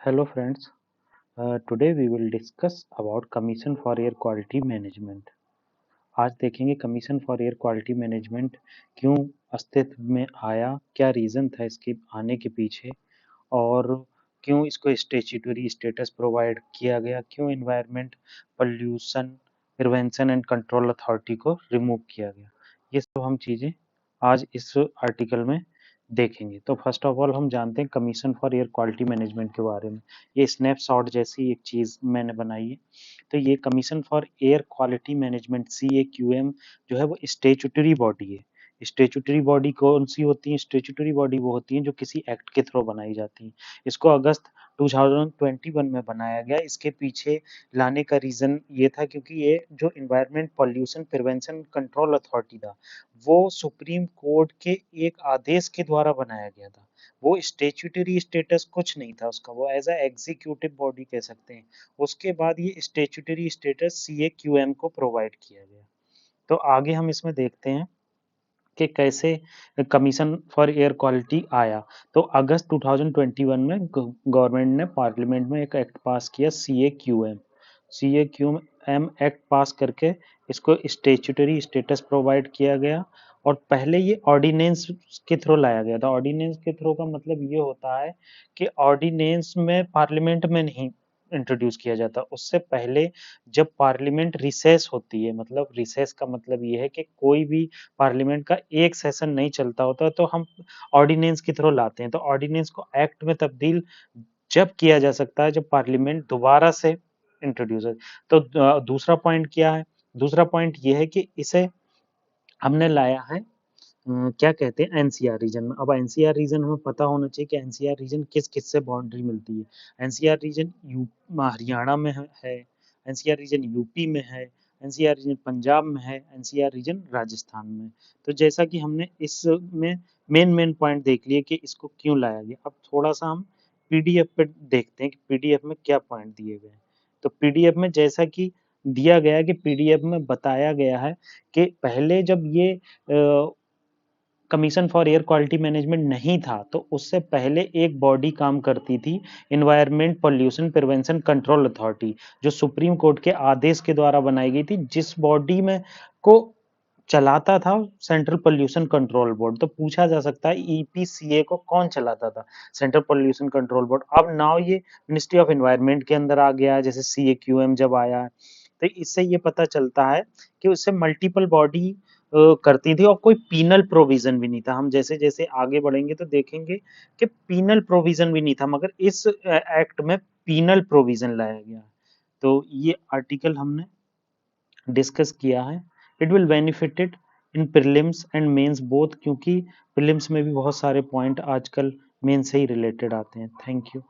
Hello friends, today we will discuss about Commission for Air Quality Management. आज देखेंगे commission for air quality management क्यों अस्तित्व में आया, क्या रीज़न था इसके आने के पीछे और क्यों इसको स्टैट्यूटरी स्टेटस प्रोवाइड किया गया, क्यों environment pollution prevention and control authority को रिमूव किया गया। ये सब हम चीज़ें आज इस आर्टिकल में देखेंगे। तो फर्स्ट ऑफ ऑल हम जानते हैं commission for air quality management के बारे में। ये स्नैपशॉट जैसी एक चीज़ मैंने बनाई है। तो ये commission for air quality management CAQM जो है वो स्टैट्यूटरी बॉडी है। स्टैट्यूटरी बॉडी कौन सी होती है? स्टैट्यूटरी बॉडी वो होती है जो किसी एक्ट के थ्रू बनाई जाती है। इसको अगस्त 2021 में बनाया गया। इसके पीछे लाने का रीज़न ये था क्योंकि ये जो environment pollution prevention control authority था वो सुप्रीम कोर्ट के एक आदेश के द्वारा बनाया गया था। वो स्टैट्यूटरी स्टेटस कुछ नहीं था उसका, वो एज अ एग्जीक्यूटिव बॉडी कह सकते हैं। उसके बाद ये स्टैट्यूटरी स्टेटस CAQM को प्रोवाइड किया गया। तो आगे हम इसमें देखते हैं कि कैसे कमीशन फॉर एयर क्वालिटी आया। तो अगस्त 2021 में गवर्नमेंट ने पार्लियामेंट में एक एक्ट पास किया CAQM एक्ट पास करके इसको स्टैट्यूटरी स्टेटस प्रोवाइड किया गया। और पहले ये ऑर्डिनेंस के थ्रू लाया गया था। ऑर्डिनेंस के थ्रू का मतलब ये होता है कि ऑर्डिनेंस में पार्लियामेंट में नहीं इंट्रोड्यूस किया जाता। उससे पहले जब पार्लियामेंट रिसेस होती है, मतलब रिसेस का मतलब ये है कि कोई भी पार्लियामेंट का एक सेशन नहीं चलता होता तो हम ऑर्डिनेंस के थ्रू लाते हैं। तो ऑर्डिनेंस को एक्ट में तब्दील जब किया जा सकता है जब पार्लियामेंट दोबारा से इंट्रोड्यूस है। तो दूसरा पॉइंट क्या है? दूसरा पॉइंट ये है कि इसे हमने लाया है क्या कहते हैं एनसीआर रीजन में। अब एनसीआर रीजन हमें पता होना चाहिए कि एनसीआर रीजन किस किस से बाउंड्री मिलती है। एनसीआर रीजन हरियाणा में है, एनसीआर रीजन यूपी में है, एनसीआर रीजन पंजाब में है, एनसीआर रीजन राजस्थान में। तो जैसा कि हमने इसमें मेन पॉइंट देख लिए कि इसको क्यों लाया गया। अब थोड़ा सा हम पीडीएफ पे देखते हैं कि पीडीएफ में क्या पॉइंट दिए गए। तो पीडीएफ में जैसा कि दिया गया है कि पीडीएफ में बताया गया है कि पहले जब ये commission for air quality management नहीं था तो उससे पहले एक बॉडी काम करती थी, environment pollution prevention control authority, जो सुप्रीम कोर्ट के आदेश के द्वारा बनाई गई थी, जिस बॉडी में को चलाता था सेंट्रल पोल्यूशन कंट्रोल बोर्ड। तो पूछा जा सकता है EPCA को कौन चलाता था? Central pollution control board. अब नाउ ये मिनिस्ट्री ऑफ एनवायरनमेंट के अंदर आ गया है, जैसे CAQM जब आया है। तो इससे ये पता चलता है कि उससे मल्टीपल बॉडी करती थी और कोई पीनल प्रोविजन भी नहीं था। हम जैसे जैसे आगे बढ़ेंगे तो देखेंगे कि पीनल प्रोविजन भी नहीं था, मगर इस एक्ट में पीनल प्रोविजन लाया गया। तो ये आर्टिकल हमने डिस्कस किया है। It will benefited in prelims and mains both, क्योंकि प्रीलिम्स में भी बहुत सारे पॉइंट आजकल मेन से ही रिलेटेड आते हैं। Thank you.